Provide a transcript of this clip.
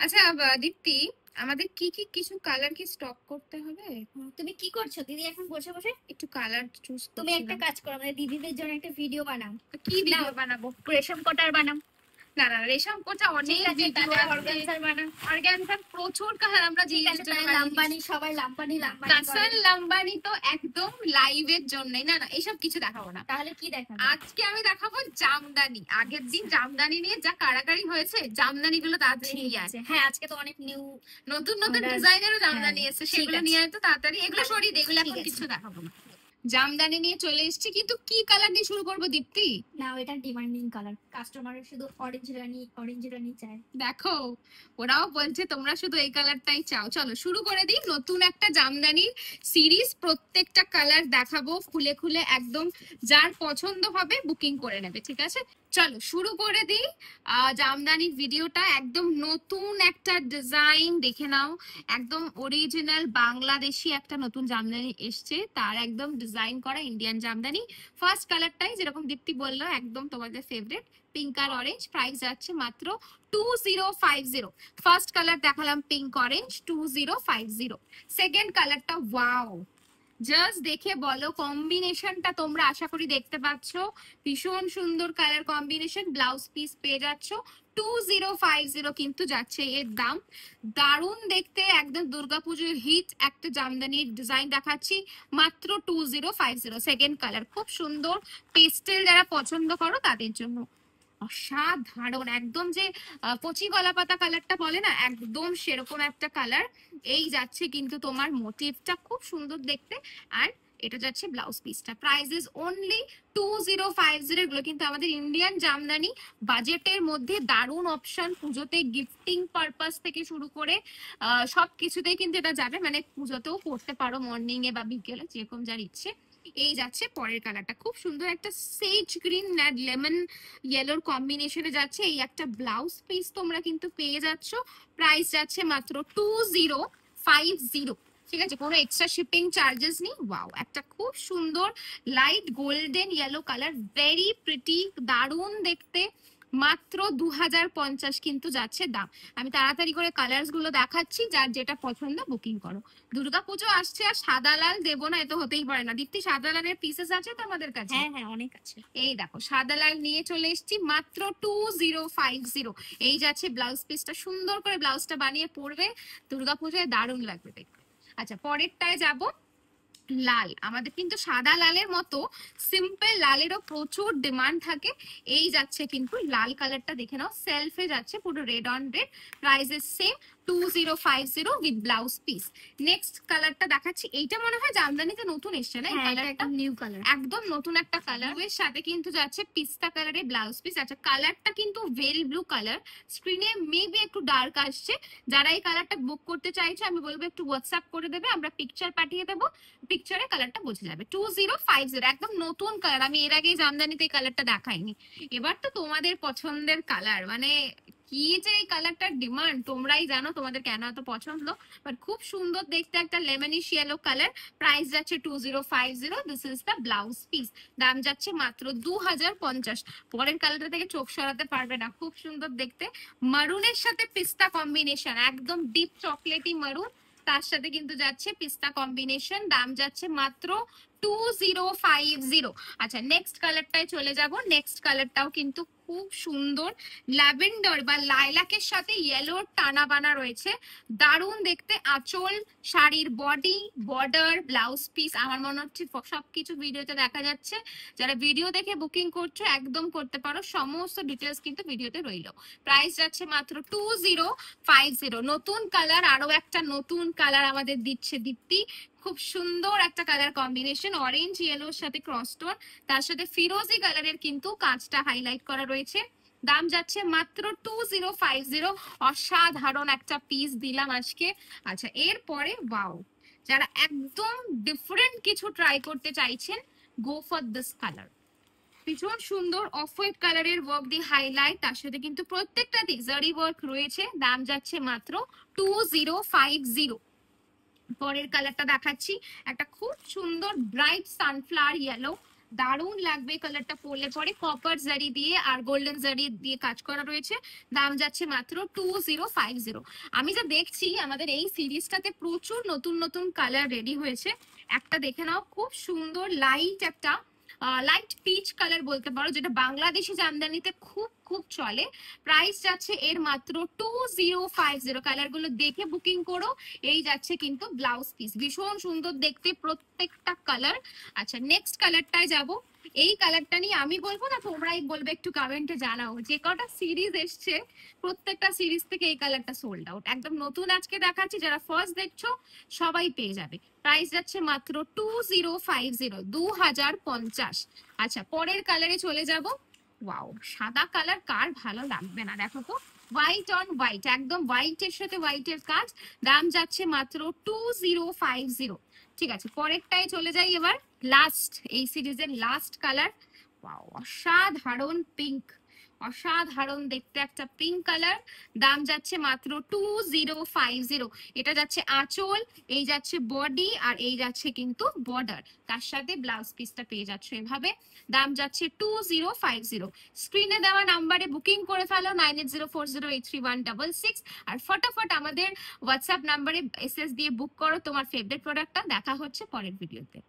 আচ্ছা দীপ্তি, আমাদের কি কি কিছু কালার কি স্টক করতে হবে? তুমি কি করছো দিদি এখন বসে বসে? একটু কালার চুজ তুমি একটা করছিলাম। কাজ করো, আমাদের দিদিদের জন্য একটা ভিডিও বানাও। কি নাও, ভিডিও বানাবো? রেশম কটার বানাও। না না, রেশম কোটা ঠিক অনেক আছে, ভিডিও তাহলে আছে। অর্গানজার বানাও। অর্গানজার প্রচুর কালার আমরা ঠিক আছে, জিএস জন্য তাহলে বানিয়ে দিচ্ছি। লাম্বানি, সবাই লাম্বানি লাম্বানি করে। কাসান লাম্বানি তো একদম লাইভের জন্য। না না, এসব কিছু দেখাবো না। তাহলে কি দেখাবে? আজকে আমি দেখাবো জামদানি। আগের দিন জামদানি নিয়ে যা কাড়াকাড়ি হয়েছে, জামদানি গুলো তাড়াতাড়ি নিয়ে আয়। হ্যাঁ, আজকে তো অনেক নিউ নতুন নতুন ডিজাইনেরও জামদানি হ্যাঁ, এসেছে, ঠিক সেগুলো আছে। নিয়ে আয় তো তাড়াতাড়ি। এগুলো সরিয়ে দে, এগুলো ঠিক এখন আছে। কিছু দেখাবো না। জামদানি নিয়ে চলে এসেছি, কিন্তু কি কালার দিয়ে শুরু করবো দীপ্তি? না, এটা ডিমান্ডিং কালার, কাস্টমারের শুধু অরেঞ্জ রানি, অরেঞ্জ রানি চাই। দেখো, ওরাও বলছে তোমরা শুধু এই কালারটাই চাও। চলো শুরু করে দিই নতুন একটা জামদানির সিরিজ। প্রত্যেকটা কালার দেখাবো খুলে খুলে, একদম যার পছন্দ হবে বুকিং করে নেবে, ঠিক আছে? চলো শুরু করে দিই জামদানির ভিডিওটা। একদম নতুন একটা ডিজাইন দেখে নাও, একদম অরিজিনাল বাংলাদেশি একটা নতুন জামদানি এসছে, তার একদম ডিজাইন করা ইন্ডিয়ান জামদানি। ফার্স্ট কালারটাই যেরকম দীপ্তি বললো, একদম তোমাদের ফেভারিট পিঙ্ক আর অরেঞ্জ। প্রাইস যাচ্ছে মাত্র 2050। ফার্স্ট কালার দেখালাম পিঙ্ক অরেঞ্জ, 2050। সেকেন্ড কালারটা ওয়াও, জাস্ট দেখে বলো কম্বিনেশনটা তোমরা আশা করি দেখতে পাচ্ছ। ভীষণ সুন্দর কালার কম্বিনেশন। ব্লাউজ পিস পেয়ে যাচ্ছ 2050 কিন্তু যাচ্ছে এর দাম। দারুণ দেখতে, একদম দুর্গাপুজোর হিট একটা জামদানির ডিজাইন দেখাচ্ছি মাত্র 2050। সেকেন্ড কালার খুব সুন্দর, পেস্টেল যারা পছন্দ করো তাদের জন্য অসাধারণ। একদম যে কচি কলা পাতা কালারটা বলে না, একদম সেরকম একটা কালার। এই যাচ্ছে কিন্তু তোমার মোটিভটা খুব সুন্দর দেখতে। আর এটা যাচ্ছে ব্লাউজ পিসটা। Price is only 2050। এগুলো কিন্তু আমাদের ইন্ডিয়ান জামদানি, বাজেটের মধ্যে দারুণ অপশন। পুজোতে গিফটিং পারপাস থেকে শুরু করে সব কিছুতেই কিন্তু এটা যাবে। মানে পুজোতেও পড়তে পারো, মর্নিং এ বা বিকেলে, যেরকম যার ইচ্ছে। এই যাচ্ছে পরের কালারটা, খুব সুন্দর একটা সেজ গ্রিন আর লেমন ইয়েলোর কম্বিনেশনে যাচ্ছে। এই একটা ব্লাউজ পিস তোমরা কিন্তু পেয়ে যাচ্ছ। প্রাইস যাচ্ছে মাত্র 2050। ঠিক আছে, কোনো এক্সট্রা শিপিং চার্জেস নেই। ওয়াও, একটা খুব সুন্দর light golden yellow colour, very pretty, দারুণ দেখতে। মাত্র 2050 কিন্তু যাচ্ছে দাম। আমি তাড়াতাড়ি করে কালার্স গুলো দেখাচ্ছি, যার যেটা পছন্দ বুকিং করো। দুর্গাপুজো আসছে, আর সাদা লাল দেবো না এ তো হতেই পারে না। দীপ্তি, সাদা লালের পিসেস আছে তো আমাদের কাছে? হ্যাঁ হ্যাঁ, অনেক আছে। এই দেখো সাদা লাল নিয়ে চলে এসেছি মাত্র 2050। এই যাচ্ছে ব্লাউজ পিসটা, সুন্দর করে ব্লাউজটা বানিয়ে পরবে, দুর্গাপূজায় দারুণ লাগবে দেখতে। আচ্ছা পরেরটায় যাব। লাল, আমাদের কিন্তু সাদা লালের মতো সিম্পল লালেরও প্রচুর ডিমান্ড থাকে। এই যাচ্ছে কিন্তু লাল কালারটা, দেখে নাও, সেলফে যাচ্ছে পুরো red on red. Price is same 2050 with blouse piece. Next কালারটা দেখাচ্ছি, এইটা মনে হয় জামদানিতে নতুন এসছে না এই কালারটা? নিউ কালার, একদম নতুন একটা কালার। এর সাথে কিন্তু যাচ্ছে পিস্তা কালারের ব্লাউজ পিস। আচ্ছা কালারটা কিন্তু ভেরি ব্লু কালার, স্ক্রিনে মেবি একটু ডার্ক আসছে। যারা এই কালারটা বুক করতে চাইছে আমি বলবো একটু হোয়াটসঅ্যাপ করে দেবে, আমরা পিকচার পাঠিয়ে দেবো, পিকচারে কালারটা বোঝা যাবে। 2050, একদম নতুন কালার। আমি এর আগে জামদানিতে এই কালারটা দেখাইনি। এবার তো তোমাদের পছন্দের কালার, মানে কি যে এই কালারটার ডিমান্ড তোমরাই জানো তোমাদের কেন এত পছন্দ। বাট খুব সুন্দর দেখতে, একটা লেমনিশ ইয়েলো কালার। প্রাইস যাচ্ছে 2050। This is the blouse piece. দাম যাচ্ছে মাত্র 2050। পরের কালারটা থেকে চোখ সরাতে পারবে না, খুব সুন্দর দেখতে। মারুনের সাথে পিস্তা কম্বিনেশন, একদম ডিপ চকলেটি মারুন, তার সাথে কিন্তু যাচ্ছে পিস্তা কম্বিনেশন। দাম যাচ্ছে মাত্র 2050। আচ্ছা নেক্সট কালারটায় চলে যাব। নেক্সট কালারটাও কিন্তু খুব সুন্দর, ল্যাভেন্ডার বা লাইলাকের সাথে ইয়েলোর টানা বানা রয়েছে, দারুণ দেখতে। আঁচল, শাড়ির বডি, বর্ডার, ব্লাউজ পিস, আমার মনে হচ্ছে সবকিছু ভিডিওতে দেখা যাচ্ছে। যারা ভিডিও দেখে বুকিং করছো একদম করতে পারো, সমস্ত ডিটেলস কিন্তু ভিডিওতে রইলো। প্রাইস যাচ্ছে মাত্র 2050। নতুন কালার, আরো একটা নতুন কালার আমাদের দিচ্ছে দীপ্তি। খুব সুন্দর একটা কালার কম্বিনেশন, অরেঞ্জ ইয়েলোর সাথে ক্রসটোন, তার সাথে ফিরোজি কালারের কিন্তু কাঁচটা হাইলাইট করা রয়েছে। দাম যাচ্ছে মাত্র 2050। অসাধারণ একটা পিস দিলাম আজকে। আচ্ছা এরপরে ওয়াও, যারা একদম ডিফারেন্ট কিছু ট্রাই করতে চাইছেন, গো ফর দিস কালার। ভীষণ সুন্দর অফ হোয়াইট কালারের ওয়ার্ক দিয়ে হাইলাইট, তার সাথে কিন্তু প্রত্যেকটাতে জারি ওয়ার্ক রয়েছে। দাম যাচ্ছে মাত্র 2050। পরের কালারটা দেখাচ্ছি, একটা খুব সুন্দর ব্রাইট সানফ্লাওয়ার ইয়েলো, দারুণ লাগবে কালারটা পরলে পরে, কপার জারি দিয়ে আর গোল্ডেন জারি দিয়ে কাজ করা রয়েছে। দাম যাচ্ছে মাত্র 2050। আমি যা দেখছি আমাদের এই সিরিজটাতে প্রচুর নতুন নতুন কালার রেডি হয়েছে। একটা দেখে নাও, খুব সুন্দর লাইট একটা লাইট পিচ কালার বলতে পারো, যেটা বাংলাদেশি জামদানিতে খুব খুব চলে। প্রাইস যাচ্ছে এর মাত্র 2050। কালার গুলো দেখে বুকিং করো। এই যাচ্ছে কিন্তু ব্লাউজ পিস, ভীষণ সুন্দর দেখতে প্রত্যেকটা কালার। আচ্ছা, নেক্সট কালারটায় যাব। এই কালারটা নিয়ে আমি বলবো না, তোমরাই বলবে, একটু কমেন্টে জানাও। যে কটা সিরিজ এসছে প্রত্যেকটা সিরিজ থেকে এই কালারটা সোল্ড আউট। একদম নতুন আজকে দেখাচ্ছি, যারা ফার্স্ট দেখছো সবাই পেয়ে যাবে। প্রাইস যাচ্ছে মাত্র 2050, 2050। আচ্ছা, পরের কালারে চলে যাব। ওয়াও, সাদা কালার কার ভালো লাগবে না, দেখো তো, হোয়াইট অন হোয়াইট, একদম হোয়াইটের সাথে হোয়াইটের কাজ। দাম যাচ্ছে মাত্র 2050। ঠিক আছে, পরেরটাই চলে যাই এবার। লাস্ট, এই সিরিজের লাস্ট কালার। ওয়াও, অসাধারণ পিঙ্ক, অসাধারণ দেখতে একটা পিঙ্ক কালার। দাম যাচ্ছে মাত্র 2050। এটা যাচ্ছে আঁচল, এই যাচ্ছে বডি, আর এই যাচ্ছে কিন্তু বর্ডার, তার সাথে ব্লাউজ পিসটা পেয়ে যাচ্ছে এভাবে। দাম যাচ্ছে 2050। স্ক্রিনে দেওয়া নাম্বারে বুকিং করে ফেলো 9804083166। আর ফটাফট আমাদের হোয়াটসঅ্যাপ নাম্বারে এসএস দিয়ে বুক করো তোমার ফেভারিট প্রোডাক্টটা। দেখা হচ্ছে পরের ভিডিওতে।